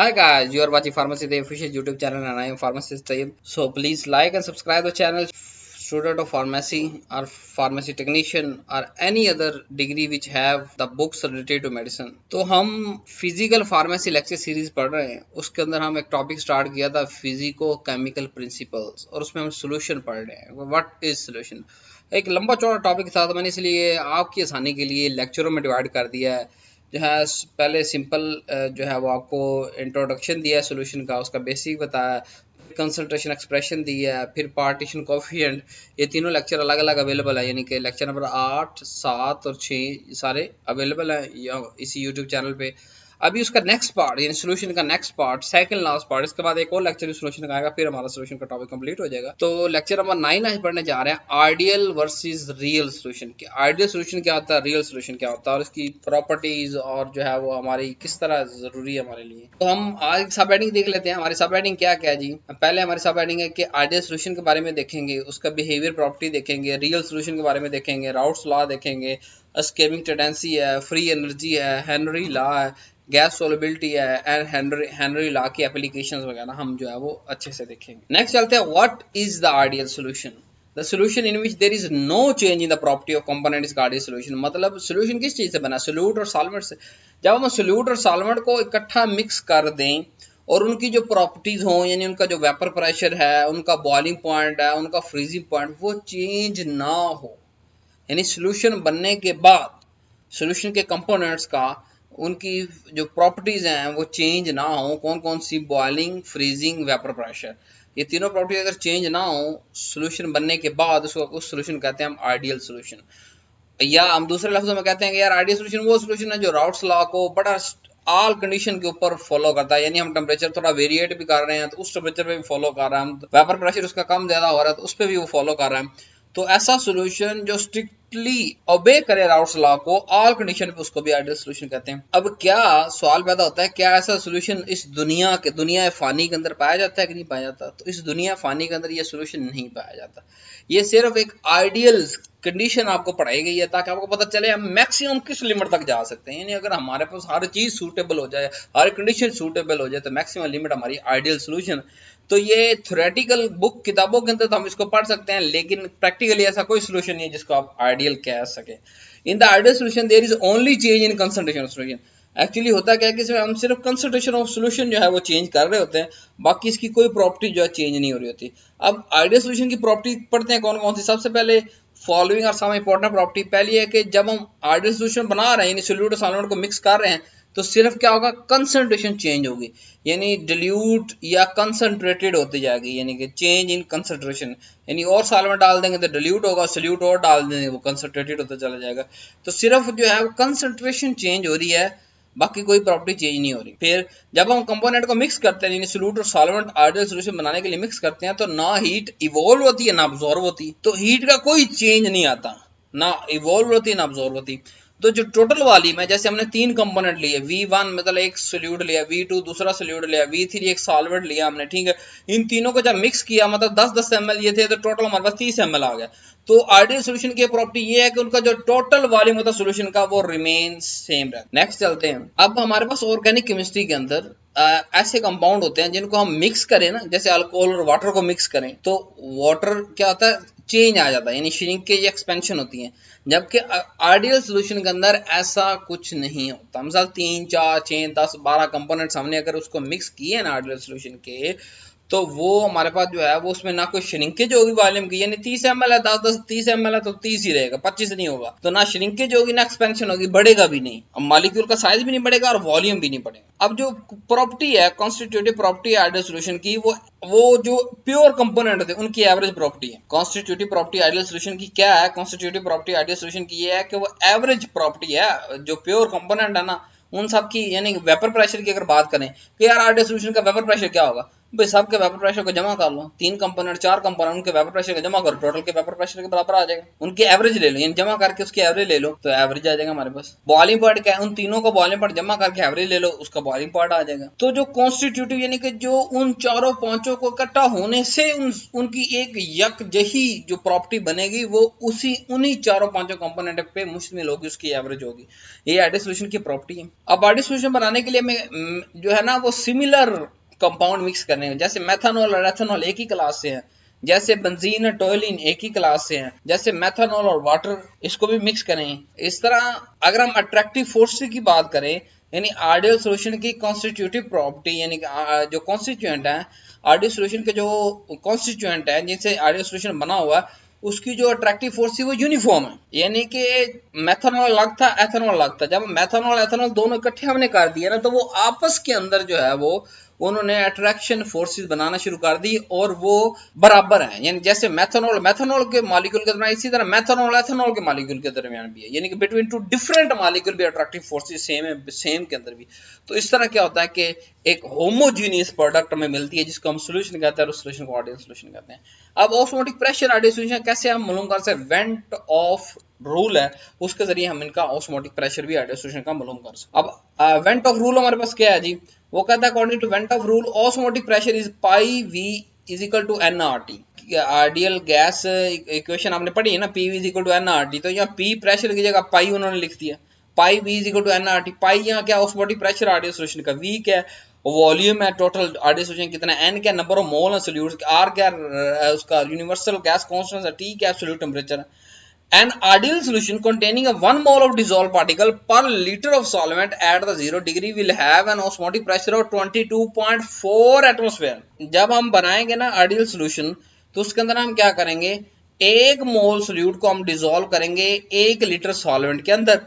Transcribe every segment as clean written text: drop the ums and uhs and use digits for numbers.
Hi guys, you are watching Pharmacy the official YouTube channel and I am pharmacist Tayyib. So please like and subscribe the channel. Student of pharmacy or pharmacy technician or any other degree which have the books related to medicine. तो हम physical pharmacy lecture series पढ़ रहे हैं, उसके अंदर हम एक topic start किया था फिजिको केमिकल प्रिंसिपल्स और उसमें हम सोल्यूशन पढ़ रहे हैं. What is solution? एक लंबा चौड़ा टॉपिक था तो मैंने इसलिए आपकी आसानी के लिए लेक्चरों में डिवाइड कर दिया है. जो है पहले सिंपल जो है वो आपको इंट्रोडक्शन दिया है सोल्यूशन का, उसका बेसिक बताया, कंसंट्रेशन एक्सप्रेशन दी है, फिर पार्टीशन कोफिशिएंट. ये तीनों लेक्चर अलग अलग अवेलेबल है, यानी कि लेक्चर नंबर 8, 7 और 6 सारे अवेलेबल हैं इसी यूट्यूब चैनल पे. अभी उसका नेक्स्ट पार्ट यानी सोल्यूशन का next part, second last part, इसके बाद एक और लेक्चर सोल्यूशन का आएगा, फिर हमारा सोल्यूशन का टॉपिक कंप्लीट हो जाएगा. तो लेक्चर नंबर 9 आज पढ़ने जा रहे हैं ideal versus real solution. Ideal solution क्या होता है, रियल सोल्यूशन क्या होता है और इसकी प्रॉपर्टीज और जो है वो हमारी किस तरह जरूरी है हमारे लिए. तो हम आज सब हेडिंग देख लेते हैं. हमारी सब हेडिंग क्या क्या है जी. पहले हमारी सब हेडिंग है कि आइडियल सोल्यूशन के बारे में देखेंगे, उसका बिहेवियर प्रॉपर्टी देखेंगे, रियल सोल्यूशन के बारे में देखेंगे, राउट्स लॉ देखेंगे, एस्केपिंग टेंडेंसी है, फ्री एनर्जी है, हेनरी लॉ है, गैस सोलेबिलिटी है एंड हेनरी लॉ की एप्लीकेशंस वगैरह हम जो है वो अच्छे से देखेंगे. नेक्स्ट चलते हैं, what is the ideal solution. The solution in which there is no change in the property of component is ideal solution. मतलब सोल्यूशन किस चीज से बना, सोल्यूट और सॉल्वेंट से. जब हम सोल्यूट और सॉल्वेंट को इकट्ठा मिक्स कर दें और उनकी जो प्रॉपर्टीज हों, यानी उनका जो वेपर प्रेशर है, उनका बॉइलिंग पॉइंट है, उनका फ्रीजिंग पॉइंट, वो चेंज ना हो, यानी सोल्यूशन बनने के बाद सोल्यूशन के कंपोनेंट्स का उनकी जो प्रॉपर्टीज हैं वो चेंज ना हो. कौन कौन सी, बॉइलिंग, फ्रीजिंग, वेपर प्रेशर, ये तीनों प्रॉपर्टी अगर चेंज ना हो सोल्यूशन बनने के बाद, उसको उस सोल्यूशन कहते हैं हम आइडियल सोल्यूशन. या हम दूसरे लफ्जों में कहते हैं कि यार आइडियल सोल्यूशन वो सोल्यूशन है जो राउट्स लॉ को बड़ा ऑल कंडीशन के ऊपर फॉलो करता है. यानी हम टेम्परेचर थोड़ा वेरिएट भी कर रहे हैं तो उस टेम्परेचर पे भी फॉलो कर रहे हैं, हम वेपर प्रेशर उसका कम ज्यादा हो रहा है तो उस पर भी वो फॉलो कर रहे हैं. तो ऐसा सोल्यूशन जो स्ट्रिक्टली ओबे करे राउट्स लॉ को ऑल कंडीशन पे, उसको भी आइडियल सोल्यूशन कहते हैं. अब क्या सवाल पैदा होता है, क्या ऐसा सोल्यूशन इस दुनिया फानी के अंदर पाया जाता है कि नहीं पाया जाता. तो इस दुनिया फानी के अंदर ये सोल्यूशन नहीं पाया जाता. ये सिर्फ एक आइडियल कंडीशन आपको पढ़ाई गई है ताकि आपको पता चले हम मैक्सिमम किस लिमिट तक जा सकते हैं. यानी अगर हमारे पास हर चीज सूटेबल हो जाए, हर कंडीशन सूटेबल हो जाए तो मैक्सिमम लिमिट हमारी आइडियल सोल्यूशन. तो ये थ्योरेटिकल बुक किताबों के अंदर तो हम इसको पढ़ सकते हैं, लेकिन प्रैक्टिकली ऐसा कोई सोल्यूशन नहीं है जिसको आप आइडियल कह सके. In the ideal solution there is only change in concentration of solution. Actually होता क्या है कि इसमें हम सिर्फ कंसंट्रेशन ऑफ सोल्यूशन जो है वो चेंज कर रहे होते हैं, बाकी इसकी कोई प्रॉपर्टी जो है चेंज नहीं हो रही होती. अब आइडियल सोल्यूशन की प्रॉपर्टी पढ़ते हैं कौन कौन सी. सबसे पहले फॉलोइंग और सम इंपॉर्टेंट प्रॉपर्टी. पहली है कि जब हम आइडियल सोल्यूशन बना रहे हैं यानी सोल्यूट और सॉल्वेंट को मिक्स कर रहे हैं तो सिर्फ क्या होगा, कंसंट्रेशन चेंज होगी, यानी डिल्यूट या कंसंट्रेटेड होती जाएगी, यानी कि चेंज इन कंसंट्रेशन. यानी और सॉल्वेंट डाल देंगे तो डिल्यूट होगा, सोल्यूट और डाल देंगे वो कंसंट्रेटेड होता चला जाएगा. तो सिर्फ जो है वो कंसंट्रेशन चेंज हो रही है, बाकी कोई प्रॉपर्टी चेंज नहीं हो रही. फिर जब हम कंपोनेंट को मिक्स करते हैं यानी सोल्यूट और सॉल्वेंट आइडियल सोल्यूशन बनाने के लिए मिक्स करते हैं तो ना हीट इवॉल्व होती है ना अब्सॉर्ब होती. तो हीट का कोई चेंज नहीं आता, ना इवॉल्व होती है ना अब्सॉर्ब होती. तो जो टोटल वॉल्यूम है, जैसे हमने 3 कंपोनेंट लिए, V1 मतलब एक सोल्यूट लिया, V2 दूसरा सोल्यूट लिया, V3 एक सॉल्वेंट लिया हमने, ठीक है. इन तीनों को जब मिक्स किया मतलब 10-10 ml ये थे तो टोटल हमारे पास 30 ml आ गया. तो आइडियल सोल्यूशन की प्रॉपर्टी ये है कि उनका जो टोटल वॉल्यूम होता है सोल्यूशन का वो रिमेन सेम रहता है. नेक्स्ट चलते हैं. अब हमारे पास ऑर्गेनिक केमिस्ट्री के अंदर ऐसे कंपाउंड होते हैं जिनको हम मिक्स करें ना, जैसे अल्कोहल और वाटर को मिक्स करें तो वाटर क्या होता है, चेंज आ जाता है, यानी श्रिंकेज एक्सपेंशन होती है. जबकि आइडियल सोल्यूशन के अंदर ऐसा कुछ नहीं होता. मिसाल 3, 4, 6, 10, 12 कंपोनेंट्स हमने अगर उसको मिक्स किए ना आइडियल सोल्यूशन के, तो वो हमारे पास जो है वो उसमें ना कोई श्रिंकेज होगी वॉल्यूम की, यानी 30 ml है, 10 30 ml है तो 30 ही रहेगा, 25 नहीं होगा. तो ना श्रिंकेज होगी ना एक्सपेंशन होगी, बढ़ेगा भी नहीं. अब मॉलिक्यूल का साइज भी नहीं बढ़ेगा और वॉल्यूम भी नहीं बढ़ेगा. अब जो प्रॉपर्टी है, कॉन्स्टिट्यूटिव प्रॉपर्टी आइडियल सोल्यूशन की, वो जो प्योर कंपोनेंट थे उनकी एवरेज प्रॉपर्टी है. कॉन्स्टिट्यूटिव प्रॉपर्टी आइडियल सोल्यूशन की क्या है, कॉन्स्टिट्यूटिव प्रॉपर्टी आइडियल सोल्यूशन की ये है कि वो एवरेज प्रॉपर्टी है. जो प्योर कंपोनेंट है ना उन सब की, यानी वेपर प्रेशर की अगर बात करें कि यार आइडियल सोल्यूशन का वेपर प्रेशर क्या होगा, भाई सबके वेपर प्रेशर को जमा कर लो, 3 कंपोनेंट 4 कंपोनेंट, उनके वेपर प्रेशर को जमा करो, टोटल के वेपर प्रेशर के बराबर आ जाएगा। उनकी एवरेज ले लो, यानी जमा करके उसकी एवरेज ले लो तो एवरेज आ जाएगा हमारे पास। बॉइलिंग पॉइंट क्या है, उन तीनों का बॉइलिंग पॉइंट जमा करके एवरेज ले लो, उसका बॉइलिंग पॉइंट आ जाएगा। तो जो कॉन्स्टिट्यूटिव यानी कि जो उन चारों पांचों को इकट्ठा होने से उनकी एक यकजही जो प्रॉपर्टी बनेगी वो उन्हीं चारों पांचों कंपोनेंट पे मुश्तमिल होगी, उसकी एवरेज होगी। ये आइडियल सॉल्यूशन की प्रॉपर्टी है। अब आइडियल सॉल्यूशन बनाने के लिए हमें जो है ना वो सिमिलर कंपाउंड मिक्स करने हैं। जैसे मेथनॉल और एथेनॉल एक ही क्लास से हैं, जैसे बेंजीन और टोल्यूइन एक ही क्लास से हैं, जैसे मेथनॉल और वाटर इसको भी मिक्स करें। इस तरह अगर हम अट्रैक्टिव फोर्स की बात करें, यानी आइडियल सॉल्यूशन की कॉन्स्टिट्यूटिव प्रॉपर्टी, यानी जो कॉन्स्टिट्यूएंट है आइडियल सॉल्यूशन के, जो कॉन्स्टिट्यूएंट है जिनसे आइडियल सॉल्यूशन बना हुआ है, उसकी जो अट्रैक्टिव फोर्स थी वो यूनिफॉर्म है। यानी कि मेथनॉल अलग था, एथेनॉल अलग था। जब मेथनॉल एथेनॉल दोनों इकट्ठे हमने कर दिया ना, तो वो आपस के अंदर जो है वो उन्होंने अट्रैक्शन फोर्सेस बनाना शुरू कर दी और वो बराबर हैं। यानी जैसे मेथनॉल के मॉलिक्यूल के दरमियान, इसी तरह मेथनॉल एथेनॉल के मॉलिक्यूल के दरमियान भी है, यानी कि बिटवीन टू डिफरेंट मॉलिक्यूल भी अट्रैक्टिव फोर्सेस सेम है, सेम के अंदर भी। तो इस तरह क्या होता है कि एक होमोजीनियस प्रोडक्ट हमें मिलती है जिसको हम सोल्यूशन कहते हैं, और उस सोल्यूशन को आइडियल सोल्यूशन कहते हैं। अब ऑस्मोटिक प्रेशर आइडियल सोल्यूशन कैसे हम मालूम कर सकते हैं? वेंट ऑफ रूल है, उसके जरिए हम इनका ऑस्मोटिक प्रेशर भी आइडियल सोल्यूशन का मालूम कर सकते हैं। अब वेंट ऑफ रूल हमारे पास क्या है जी? वो कहता है according to van't Hoff rule osmotic pressure is pi V is equal to nRT. Ideal gas equation आपने पढ़ी है ना, P V is equal to nRT. तो यहाँ पी प्रेशर की जगह पाई उन्होंने लिख दिया, pi V is equal to NRT. Pi यहाँ क्या ऑस्मोटिक प्रेशर आइडियल सोल्यूशन का, वी क्या है वॉल्यूम है, टोटल आइडियल सोल्यूशन कितना है, एन क्या नंबर ऑफ मोल है सोल्यूट, आर क्या उसका यूनिवर्सल गैस कांस्टेंट है, टी क्या एब्सोल्यूट टेंपरेचर है। An ideal solution containing a 1 mole of dissolved particle per liter of solvent at the 0 degree will have an osmotic pressure of 22.4 atmosphere। जब हम बनाएंगे ना ideal solution, तो उसके अंदर हम क्या करेंगे, 1 मोल सोल्यूट को हम डिसॉल्व करेंगे 1 लीटर सॉल्वेंट के अंदर,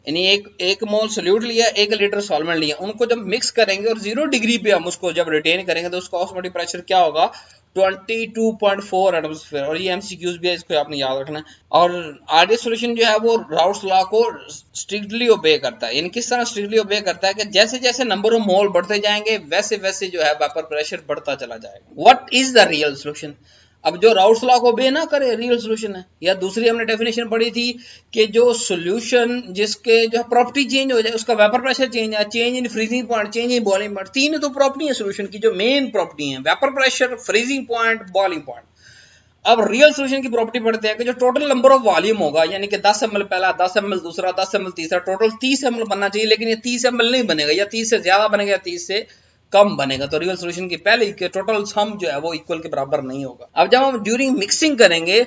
यानी एक मोल सोल्यूट लिया 1 लीटर सॉल्वेंट लिया, उनको जब मिक्स करेंगे और 0 डिग्री पे हम उसको जब रिटेन करेंगे तो उसका ऑस्मोटिक प्रेशर क्या होगा, 22.4 एटमॉस्फेयर। और ये एमसीक्यूज भी है, इसको आपने याद रखना है। और आइडियल सॉल्यूशन जो है वो राउट्स लॉ को स्ट्रिक्टली ओबे करता है। यानी किस तरह स्ट्रिक्टली ओबे करता है कि जैसे जैसे नंबर ऑफ मोल बढ़ते जाएंगे वैसे वैसे जो है वेपर प्रेशर बढ़ता चला जाएगा। What is the real solution? अब जो राउट्स लॉ को ओबे ना करे रियल सॉल्यूशन है। या दूसरी हमने डेफिनेशन पढ़ी थी कि जो सॉल्यूशन जिसके जो प्रॉपर्टी चेंज हो जाए, उसका वेपर प्रेशर चेंज है, change in freezing point, change in boiling point, तीन तो प्रॉपर्टी है सॉल्यूशन की जो मेन प्रॉपर्टी है, vapour pressure, freezing point, boiling point. अब रियल सॉल्यूशन की प्रॉपर्टी पढ़ते हैं कि जो टोटल नंबर ऑफ वॉल्यूम होगा, यानी कि 10 ml पहला, 10 ml दूसरा, 10 ml तीसरा, टोटल 30 ml बनना चाहिए, लेकिन ये 30 ml नहीं बनेगा, या 30 से ज्यादा बनेगा या 30 से कम बनेगा। तो रियल सॉल्यूशन की पहले के टोटल सम जो है वो इक्वल के बराबर नहीं होगा। अब जब हम ड्यूरिंग मिक्सिंग करेंगे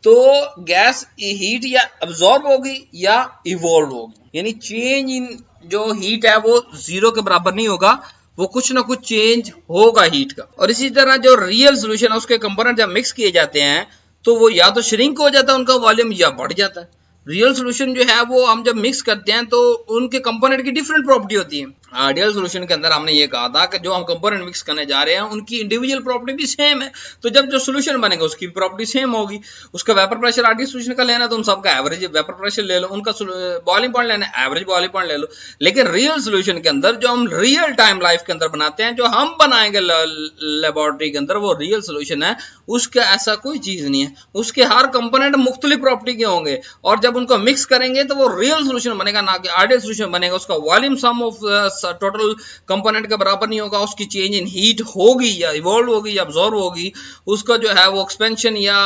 तो गैस हीट या अब्सॉर्ब होगी या इवॉल्व होगी, यानी चेंज इन जो हीट है वो 0 के बराबर नहीं होगा, वो कुछ ना कुछ चेंज होगा हीट का। और इसी तरह जो रियल सॉल्यूशन है उसके कंपोनेंट जब मिक्स किए जाते हैं तो वो या तो श्रिंक हो जाता है उनका वॉल्यूम, या बढ़ जाता है। रियल सॉल्यूशन जो है वो हम जब मिक्स करते हैं तो उनके कंपोनेंट की डिफरेंट प्रॉपर्टी होती है। आइडियल सॉल्यूशन के अंदर हमने ये कहा था कि जो हम कंपोनेंट मिक्स करने जा रहे हैं उनकी इंडिविजुअल प्रॉपर्टी भी सेम है, तो जब जो सॉल्यूशन बनेगा उसकी प्रॉपर्टी सेम होगी। उसका वेपर प्रेशर आइडियल सॉल्यूशन का लेना तो उन सबका एवरेज वेपर प्रेशर ले लो, उनका बॉइलिंग पॉइंट लेना एवरेज बॉइलिंग पॉइंट ले लो। लेकिन रियल सॉल्यूशन के अंदर जो हम रियल टाइम लाइफ के अंदर बनाते हैं, जो हम बनाएंगे लेबोरेटरी के अंदर, वो रियल सॉल्यूशन है, उसका ऐसा कोई चीज नहीं है। उसके हर कंपोनेंट मुख्तलिफ प्रॉपर्टी के होंगे और जब उनको मिक्स करेंगे तो वो रियल सॉल्यूशन बनेगा, ना कि आइडियल सॉल्यूशन बनेगा। उसका volume sum of total component के बराबर नहीं होगा, उसकी चेंज इन हीट होगी या इवॉल्व होगी या अब्सॉर्ब होगी, उसका जो है वो एक्सपेंशन या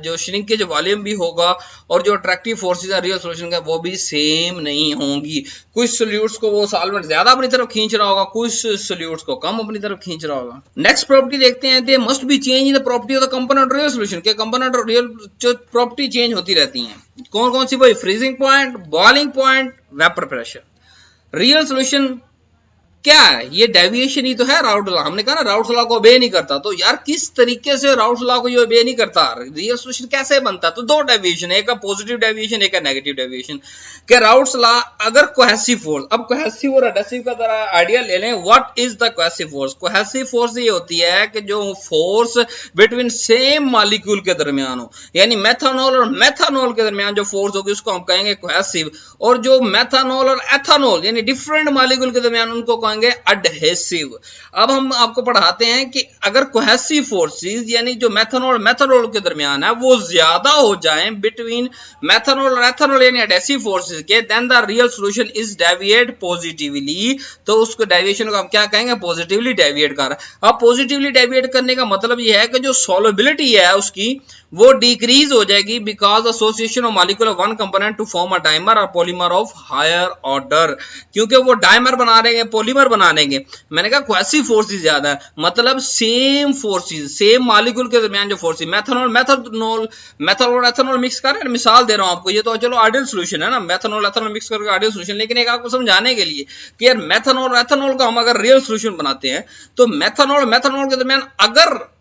जो श्रिंकेज वॉल्यूम भी होगा, और जो अट्रैक्टिव फोर्सेस है रियल सॉल्यूशन का वो भी सेम नहीं होंगी। कुछ सोल्यूट्स को वो सॉल्वेंट ज्यादा अपनी तरफ खींच रहा होगा, कुछ सोल्यूट्स को कम अपनी तरफ खींच रहा होगा। नेक्स्ट प्रॉपर्टी देखते हैं, they must be change in the property of the component real solution के कंपोनेंट और रियल जो प्रॉपर्टी चेंज होती रहती हैं। कौन कौन सी? भाई freezing point, boiling point, vapour pressure. Real solution क्या है? ये डेविएशन ही तो है राउट लॉ। हमने कहा ना राउट लॉ को ओबे नहीं करता, तो यार किस तरीके से राउट लॉ को ये ओबे नहीं करता, रियल सॉल्यूशन कैसे बनता? तो दो डेविएशन है, एक पॉजिटिव डेविएशन, एक नेगेटिव डेविएशन। के राउट्स लॉ अगर कोहेसिव फोर्स, अब कोहेसिव और एडहेसिव का जरा आइडिया ले लें। What is the cohesive force? Cohesive force ये होती है कि जो फोर्स बिटवीन सेम मॉलिक्यूल के दरमियान हो, यानी मेथनॉल और मेथनॉल के दरमियान जो फोर्स होगी उसको हम कहेंगे कोहेसिव। और जो मेथनॉल और एथनॉल यानी डिफरेंट मॉलिक्यूल के दरमियान, उनको आएंगे एडहेसिव। अब हम आपको पढ़ाते हैं कि अगर कोहेसिव फोर्सेस यानी जो मेथनॉल के दरमियान है वो ज्यादा हो जाए बिटवीन मेथनॉल और एथनॉल यानी एडहेसिव फोर्सेस के, then the real solution is deviate positively. तो उसको डेविएशन को हम क्या कहेंगे, पॉजिटिवली डेविएट कर रहा है। अब पॉजिटिवली डेविएट करने का मतलब ये है कि जो सॉल्युबिलिटी है उसकी वो डिक्रीज हो जाएगी because association of molecule of one component to form a dimer और पॉलीमर ऑफ हायर ऑर्डर, क्योंकि वो डाइमर बना रहे हैं, पॉलीमर बना देंगे। मैंने कहा कोहेसिव फोर्सेस ज्यादा है, मतलब सेम फोर्सेस, सेम मॉलिक्यूल के दरमियान जो फोर्सेस, मेथनॉल और एथनॉल मिक्स कर रहे हैं। मिसाल दे रहा हूं आपको, ये तो चलो आइडियल सॉल्यूशन है ना, मेथनॉल एथनॉल मिक्स करके आइडियल सॉल्यूशन। लेकिन एक आपको समझाने के लिए कि यार मेथनॉल और एथनॉल का हम अगर रियल सॉल्यूशन बनाते हैं तो मेथनॉल के दरमियान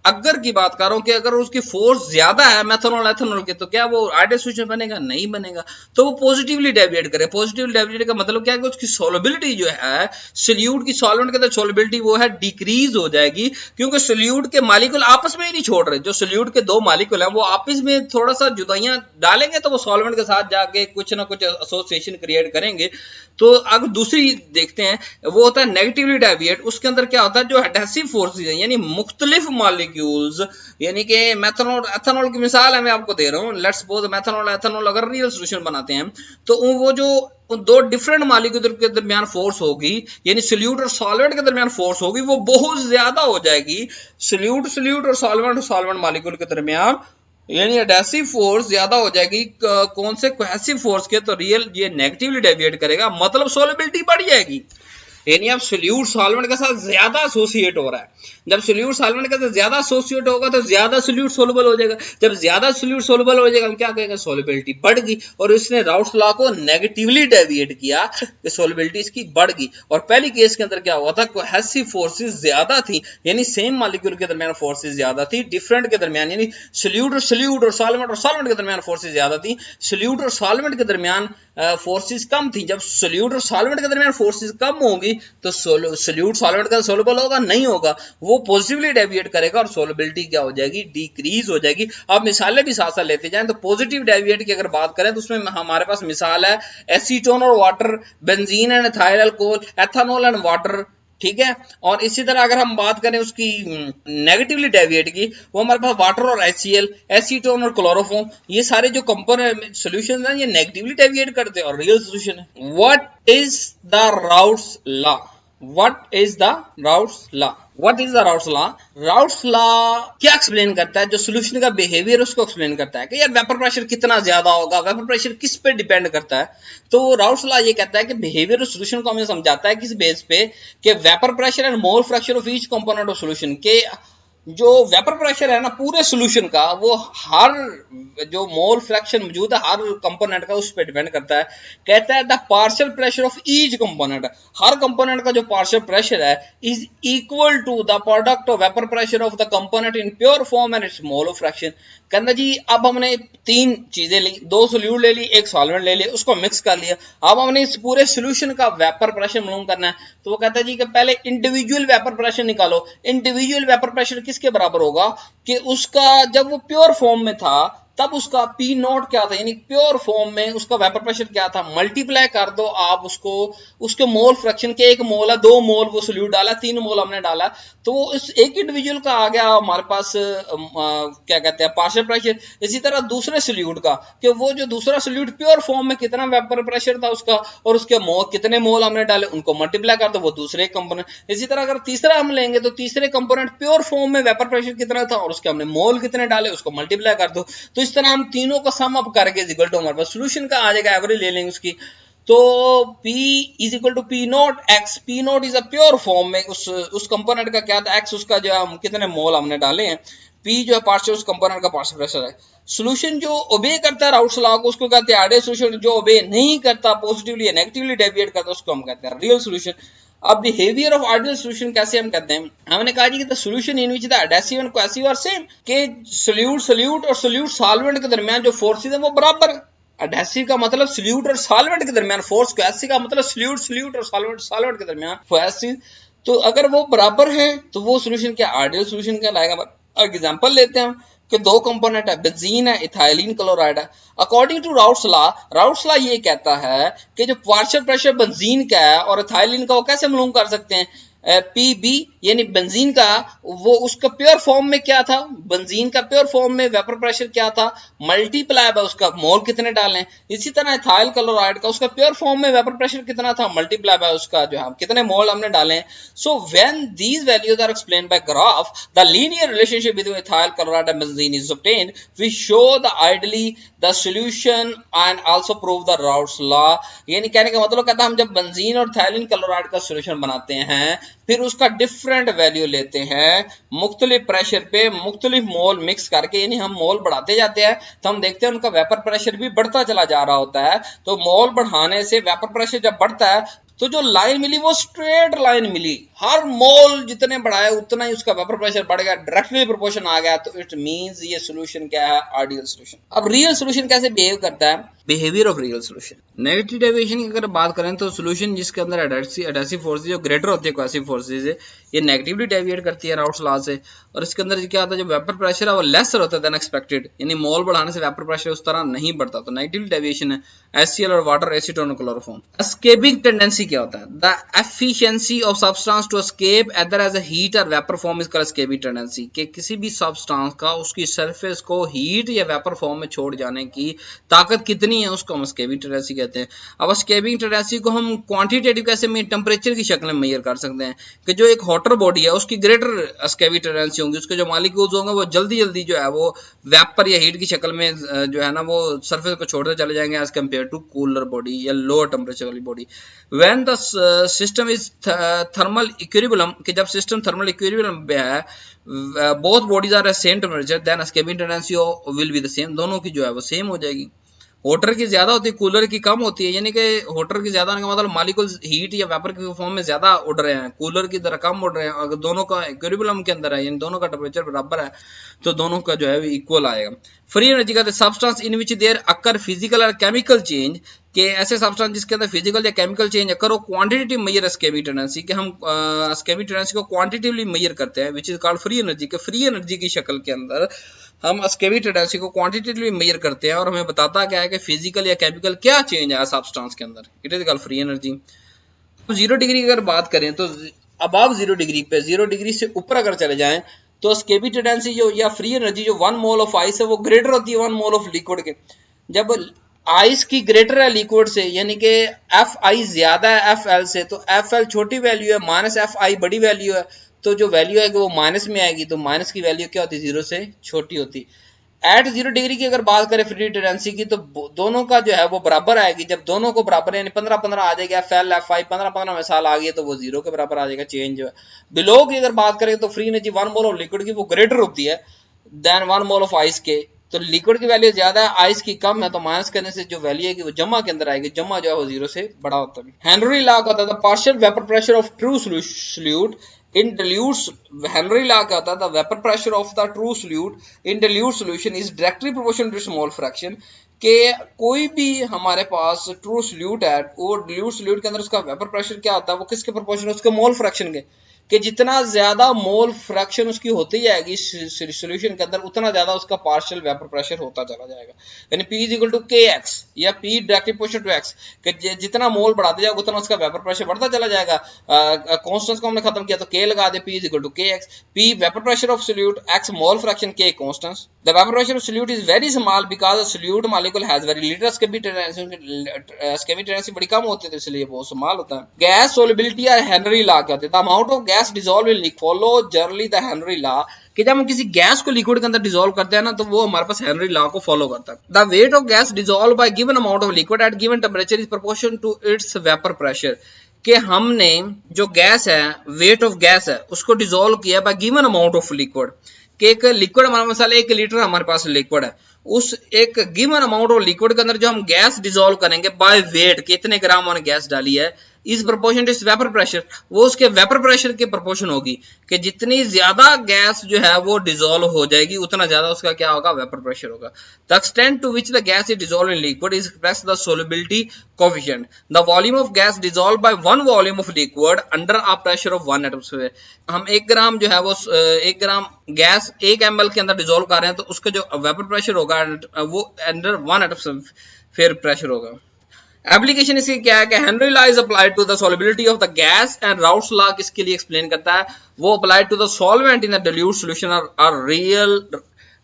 अगर की बात कर रहा हूं कि अगर उसकी फोर्स ज्यादा है मेथनॉल एथनॉल के, तो क्या वो आइडियल सॉल्यूशन बनेगा? नहीं बनेगा। तो वो पॉजिटिवली डेविएट करे। पॉजिटिवली डेविएट का मतलब क्या है कि उसकी सॉल्युबिलिटी जो है, सोल्यूट की सॉल्वेंट के अंदर सॉल्युबिलिटी वो है डिक्रीज हो जाएगी, क्योंकि सोल्यूट के मॉलिक्यूल आपस में ही नहीं छोड़ रहे। जो सोल्यूट के दो मॉलिक्यूल हैं वो आपस में थोड़ा सा जुदाइयां डालेंगे तो वो सॉल्वेंट के साथ जाके कुछ ना कुछ एसोसिएशन क्रिएट करेंगे। तो अब दूसरी देखते हैं, वो होता है नेगेटिवली डेविएट। उसके अंदर क्या होता है, जो एडहेसिव फोर्सेस हैं यानी मुख्तलिफ मॉलिक्यूल्स, यानी कि मेथनॉल एथनॉल की मिसाल है मैं आपको दे रहा हूं। लेट्स सपोज मेथनॉल एथनॉल अगर रियल सॉल्यूशन बनाते हैं तो वो जो दो डिफरेंट मॉलिक्यूल के दरमियान फोर्स होगी, यानी सोल्यूट और सॉल्वेंट के दरमियान फोर्स होगी, वो बहुत ज्यादा हो जाएगी। सोल्यूट और सॉल्वेंट मॉलिक्यूल के दरमियान यानी एडहेसिव फोर्स ज्यादा हो जाएगी। कौन से कोहेसिव फोर्स के? तो रियल ये नेगेटिवली डेविएट करेगा, मतलब सॉल्युबिलिटी बढ़ जाएगी। यानी अब सोल्यूट सॉल्वेंट के साथ ज्यादा एसोसिएट हो रहा है। जब सोल्यूट सॉल्वेंट के साथ ज्यादा एसोसिएट होगा तो ज्यादा सोल्यूट सोल्युबल हो जाएगा। जब ज्यादा सोल्यूट सोल्युबल हो जाएगा हम क्या कहेंगे, सॉल्युबिलिटी बढ़ गई। और इसने राउट्स लॉ को नेगेटिवली डेविएट किया कि सॉल्युबिलिटी इसकी बढ़ गई। और पहली केस के अंदर क्या हुआ था, कोहेसिव फोर्सेस ज्यादा थी, यानी सेम मॉलिक्यूल के दरमियान फोर्सेस ज्यादा थी, डिफरेंट के दरमियान यानी सोल्यूट और सॉल्वेंट के दरमियान फोर्सेस ज्यादा थी, सोल्यूट और सॉल्वेंट के दरमियान फोर्सेस कम थी। जब सोल्यूट और सॉल्वेंट के दरमियान फोर्सेस कम होंगी तो सोल्यूट सॉल्वेंट का सोल्युबल होगा नहीं होगा, वो पॉजिटिवली डेविएट करेगा और सोल्युबिलिटी क्या हो जाएगी, डिक्रीज हो जाएगी। अब मिसालें भी साथ साथ लेते जाएं तो पॉजिटिव डेविएट की अगर बात करें तो उसमें हमारे पास मिसाल है एसीटोन और water, benzene and ethyl alcohol, ethanol and water, ठीक है। और इसी तरह अगर हम बात करें उसकी नेगेटिवली डेविएट की, वो हमारे पास वाटर और HCl, एसीटोन और क्लोरोफॉर्म, ये सारे जो कंपोनेंट सॉल्यूशंस हैं ये नेगेटिवली डेविएट करते हैं और रियल सॉल्यूशन है। What is the Raoult's law? What is the Raoult's law? What is the Raoult's law? Raoult's law क्या एक्सप्लेन करता है? जो सोल्यूशन का बिहेवियर उसको एक्सप्लेन करता है कि यार वेपर प्रेशर कितना ज्यादा होगा, वेपर प्रेशर किस पे डिपेंड करता है। तो Raoult's law ये कहता है कि बिहेवियर ऑफ सोल्यूशन को हमें समझाता है किस बेस पे कि vapour pressure and mole fraction of each component of solution के जो वेपर प्रेशर है ना पूरे सोल्यूशन का, वो हर जो मोल फ्रैक्शन मौजूद है हर कंपोनेंट का उस पर डिपेंड करता है। कहता है the partial pressure of each component, हर कंपोनेंट का जो पार्शियल प्रेशर है is equal to the product of vapour pressure of the component in pure form and its mole fraction. कहता जी अब हमने तीन चीजें ली, दो सोल्यूट ले ली, एक सॉल्वेंट ले लिया, उसको मिक्स कर लिया। अब हमने इस पूरे सोल्यूशन का वेपर प्रेशर मालूम करना है। तो वो कहता है जी कि पहले इंडिविजुअल वेपर प्रेशर निकालो। इंडिविजुअल वेपर प्रेशर किसके बराबर होगा कि उसका जब वो प्योर फॉर्म में था तब उसका पी नॉट क्या था, यानी प्योर फॉर्म में उसका वेपर प्रेशर क्या था, मल्टीप्लाई कर दो आप उसको उसके मोल फ्रैक्शन के, एक मोल है, दो मोल वो सोल्यूट डाला, तीन मोल हमने डाला, तो वो इस एक इंडिविजुअल का आ गया हमारे पास क्या कहते हैं पार्शियल प्रेशर। इसी तरह दूसरे सोल्यूट का कि वो जो दूसरा सोल्यूट प्योर फॉर्म में कितना वेपर प्रेशर था उसका और उसके मोल कितने मोल हमने डाले उनको मल्टीप्लाई कर दो, वो दूसरे कंपोनेंट। इसी तरह अगर तीसरा हम लेंगे तो तीसरे कंपोनेंट प्योर फॉर्म में वेपर प्रेशर कितना था और उसके हमने मोल कितने डाले उसको मल्टीप्लाई कर दो। तो इस तरह हम तीनों का सम अप करके इज इक्वल टू हमारे पास सोल्यूशन का आ जाएगा, एवरेज ले लेंगे उसकी। तो P is equal to P not X, P not is a pure form में उस कंपोनेंट का क्या था एक्स, उसका जो हम कितने मोल हमने डाले हैं, P जो है पार्शियल उस कंपोनेंट का पार्शियल प्रेशर है। सोल्यूशन जो ओबे करता है राउल्ट्स लॉ को उसको कहते हैं आइडियल सोल्यूशन, जो ओबे नहीं करता पॉजिटिवली या नेगेटिवली डेविएट करता है उसको हम कहते हैं रियल सोल्यूशन। अब बिहेवियर ऑफ आइडियल सोल्यूशन कैसे हम कहते हैं, हमने कहा जी कि the solution in which the adhesive and cohesive are same, के सोल्यूट और सोल्यूट सॉल्वेंट के दरमियान जो फोर्सेस है वो बराबर। एडेसिव का मतलब सोल्यूट और सॉल्वेंट के दरमियान फोर्स, कोहेसिव का मतलब सोल्यूट और सॉल्वेंट के दरमियान कोहेसिव। तो अगर वो बराबर है तो वो सोल्यूशन क्या आइडियल सोल्यूशन कहलाएगा। एग्जांपल लेते हैं कि दो कंपोनेंट है, बेंजीन है, इथाइलिन क्लोराइड है। अकॉर्डिंग टू राउट्स लॉ ये कहता है कि जो पार्शियल प्रेशर बेंजीन का है और इथाइलिन का वो कैसे मालूम कर सकते हैं, पीबी यानी बेंजीन का वो उसका प्योर फॉर्म में क्या था, बेंजीन का प्योर फॉर्म में वेपर प्रेशर क्या था, मल्टीप्लाई बाय उसका मोल कितने डालें। इसी तरह इथाइल क्लोराइड का उसका प्योर फॉर्म में वेपर प्रेशर कितना था, मल्टीप्लाई बाय उसका जो है कितने मोल हमने डाले। So when these values are explained by graph the linear relationship between ethyl chloride and benzene is obtained, we show the ideally the solution and also prove the Raoult's law. यानी कहने का मतलब कहता है हम जब बेंजीन और ethylene chloride का सॉल्यूशन बनाते हैं फिर उसका डिफरेंट वैल्यू लेते हैं, मुख्तलिफ प्रेशर पे मुख्तलिफ मोल मिक्स करके, यानी हम मोल बढ़ाते जाते हैं तो हम देखते हैं उनका वेपर प्रेशर भी बढ़ता चला जा रहा होता है। तो मोल बढ़ाने से वेपर प्रेशर जब बढ़ता है तो जो लाइन मिली वो स्ट्रेट लाइन मिली, हर मोल जितने बढ़ाए उतना ही उसका वेपर प्रेशर बढ़ गया, डायरेक्टली प्रोपोर्शन आ गया। तो इट मींस ये सॉल्यूशन क्या है, आइडियल सॉल्यूशन। अब रियल सॉल्यूशन कैसे बिहेव करता है, behaviour of real solution. Negative deviation की अगर बात करें तो सॉल्यूशन जिसके अंदर एडहेसिव फोर्सेज जो ग्रेटर होती है कोहेसिव फोर्सेज है, ये नेगेटिवली डेविएट करती है राउट्स लॉ से। और इसके अंदर क्या होता है, जो वेपर प्रेशर है वो लेसर होता है देन एक्सपेक्टेड, यानी मोल बढ़ाने से वेपर प्रेशर उस तरह नहीं बढ़ता। तो नेगेटिव डेविएशन है HCl और water acetone chloroform. Escaping tendency क्या होता है, the efficiency of substance to escape either as a heat or vapour form is called escaping tendency. कि किसी भी सब्सटेंस का उसकी सरफेस को हीट या वेपर फॉर्म में छोड़ जाने की ताकत कितनी है उसको हम एस्केपिंग टेंडेंसी कहते हैं। अब एस्केपिंग टेंडेंसी को हम क्वांटिटेटिव कैसे में टेम्परेचर की शक्ल में मेजर कर सकते हैं कि जो एक हॉटर बॉडी है उसकी ग्रेटर एस्केपिंग टेंडेंसी होंगी, उसके जो मॉलिक्यूल्स होंगे वो जल्दी जल्दी जो है वो वेपर या हीट की शक्ल में जो है ना वो सरफेस को छोड़ते चले जाएंगे as compare to cooler body या लोअर टेम्परेचर वाली body. When the system is thermal equilibrium, कि जब सिस्टम थर्मल इक्विलिब्रियम पे है, both bodies are same temperature, then escaping tendency will be the same, दोनों की जो है वो सेम हो जाएगी। होटर की ज्यादा होती है, कूलर की कम होती है, यानी कि होटर की ज्यादा होने का मतलब मॉलिक्यूल्स हीट या वेपर के फॉर्म में ज्यादा उड़ रहे हैं, कूलर की तरह कम उड़ रहे हैं। अगर दोनों का इक्विलिब्रियम के अंदर है, यानी दोनों का टेम्परेचर बराबर है, तो दोनों का जो है इक्वल आएगा। फ्री एनर्जी का substance in which there occur physical और केमिकल चेंज, के ऐसे सब्सटेंस जिसके अंदर फिजिकल या केमिकल चेंज अकर हो क्वांटिटेटिव मेजर एस्केपिंग टेंडेंसी, कि हम एस्केपिंग टेंडेंसी को क्वांटिटेटिवली मेजर करते हैं, which is called free energy. के फ्री एनर्जी की शक्ल के अंदर हम एस्केपिंग टेंडेंसी को क्वांटिटेटिवली मेजर करते हैं और हमें बताता क्या है कि फिजिकल या केमिकल क्या चेंज है सब्सटेंस के अंदर, it is called free energy. 0 degree की अगर बात करें तो अबव 0 डिग्री पे, 0 डिग्री से ऊपर अगर चले जाएं तो एस्केपिंग टेंडेंसी जो या फ्री एनर्जी जो 1 मोल ऑफ आइस है वो ग्रेटर होती है 1 मोल ऑफ लिक्विड के। जब आइस की ग्रेटर है लिक्विड से, यानी कि Fi ज्यादा है Fl से, तो Fl छोटी वैल्यू है माइनस Fi बड़ी वैल्यू है, तो जो वैल्यू है वो माइनस में आएगी, तो माइनस की वैल्यू क्या होती है, 0 से छोटी होती। एट 0 डिग्री की अगर बात करें फ्री टेंडेंसी की तो दोनों का जो है वो बराबर आएगी। जब दोनों को बराबर यानी 15-15 आ जाएगा, Fl Fi 15-15 मिसाल आ गई तो वो 0 के बराबर आ जाएगा चेंज जो है। बिलो की अगर बात करें तो free energy 1 mole of liquid की वो ग्रेटर होती है देन 1 मोल ऑफ आइस के। तो लिक्विड की वैल्यू ज्यादा है, आइस की कम है, तो माइनस करने से जो वैल्यू है कि वो जमा के अंदर आएगी, जमा जो है वो 0 से बड़ा होता है। हेनरी लॉ का होता है partial vapour pressure of true solute in dilutes। Henry law का होता है the vapour pressure of the true solute in dilute solution is directly proportional to small fraction. के कोई भी हमारे पास ट्रू सोल्यूट है, वो dilute सोल्यूट के अंदर उसका वेपर प्रेशर क्या होता है, वो किसके प्रोपोर्शनल, उसके मोल फ्रैक्शन के, कि जितना ज्यादा मोल फ्रैक्शन उसकी होती जाएगी सॉल्यूशन के अंदर उतना ज्यादा उसका पार्शियल वेपर प्रेशर होता चला जाएगा। यानी P is equal to KX या P directly proportional to X, कि जितना मोल बढ़ाते जाओगे उतना उसका वेपर प्रेशर बढ़ता चला जाएगा। कांस्टेंट्स को हमने खत्म किया तो K लगा दे, P is equal to KX, P vapour pressure of solute, X mole fraction, K constants. The vapour pressure of solute is very small because the solute molecule has very little escaping tendency बड़ी कम होती है, तो इसलिए बहुत small होता है। Gas solubility या हेनरी लॉ कहते हैं the amount of gas dissolve will follow generally the Henry law, कि जब हम किसी गैस को लिक्विड के अंदर डिसॉल्व करते हैं ना तो वो हमारे पास हेनरी लॉ को फॉलो करता है। The weight of gas dissolve by given amount of liquid at given temperature is proportional to its vapour pressure, कि हमने जो गैस है, वेट ऑफ गैस है, उसको डिसॉल्व किया bye given amount of liquid, कि एक लिक्विड हमारा मसाला 1 लीटर हमारे पास लिक्विड है, उस एक गिवन अमाउंट ऑफ लिक्विड के अंदर जो हम गैस डिसॉल्व करेंगे बाय वेट, कितने ग्राम हमने गैस डाली है, इस प्रोपोर्शन टू वेपर प्रेशर, वो उसके वेपर प्रेशर के प्रोपोर्शन होगी कि जितनी ज्यादा गैस जो है वो डिसॉल्व हो जाएगी उतना ज्यादा उसका क्या होगा, वेपर प्रेशर होगा। The extent to which the gas is dissolve in liquid is express the solubility coefficient, the volume of gas dissolve by 1 volume of liquid under a pressure of 1 atmosphere. हम 1 ग्राम जो है वो 1 ग्राम gas 1 ml के अंदर dissolve कर रहे हैं तो उसका जो वेपर प्रेशर होगा वो अंडर 1 एटमॉस्फेयर प्रेशर होगा। एप्लीकेशन इसकी क्या है कि Henry law is applied to the solubility of the gas and Raoult's law किसके लिए एक्सप्लेन करता है, वो applied to the solvent in the dilute solution are real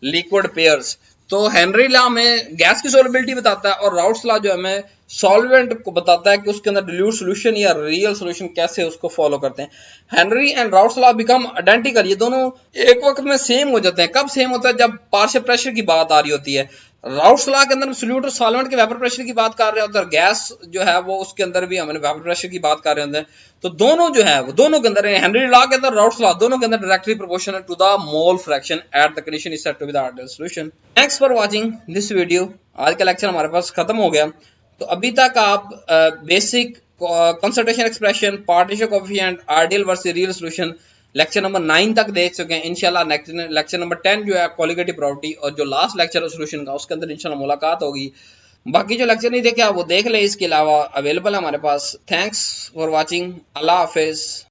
liquid pairs. तो हेनरी लॉ में गैस की सॉल्युबिलिटी बताता है और राउट्स लॉ जो हमें सॉल्वेंट को बताता है कि उसके अंदर डिल्यूट सॉल्यूशन या रियल सॉल्यूशन कैसे उसको फॉलो करते हैं। Henry and Raoult's law become identical, ये दोनों एक वक्त में सेम हो जाते हैं। कब सेम होता है, जब पार्शियल प्रेशर की बात आ रही होती है। राउट्स लॉ के अंदर सोल्यूट और सॉल्वेंट के वेपर प्रेशर की बात कर रहे होते हैं और गैस जो है वो उसके अंदर भी हमने वेपर प्रेशर की बात कर रहे होते हैं। तो दोनों जो है वो दोनों के अंदर, हेनरी लॉ के अंदर, राउट्स लॉ, दोनों के अंदर directly proportional to the mole fraction at the condition is said to be the ideal solution. Thanks for watching this video. आज का लेक्चर हमारे पास खत्म हो गया। तो अभी तक आप basic concentration expression, partition coefficient, ideal versus real solution lecture number 9 तक देख चुके हैं। इंशाल्लाह नेक्स्ट लेक्चर नंबर 10 जो है कोलिगेटिव प्रॉपर्टी और जो लास्ट लेक्चर है सॉल्यूशन का, उसके अंदर इंशाल्लाह मुलाकात होगी। बाकी जो लेक्चर नहीं देखे आप वो देख ले, इसके अलावा अवेलेबल है हमारे पास। थैंक्स फॉर वाचिंग, अल्लाह हाफिज।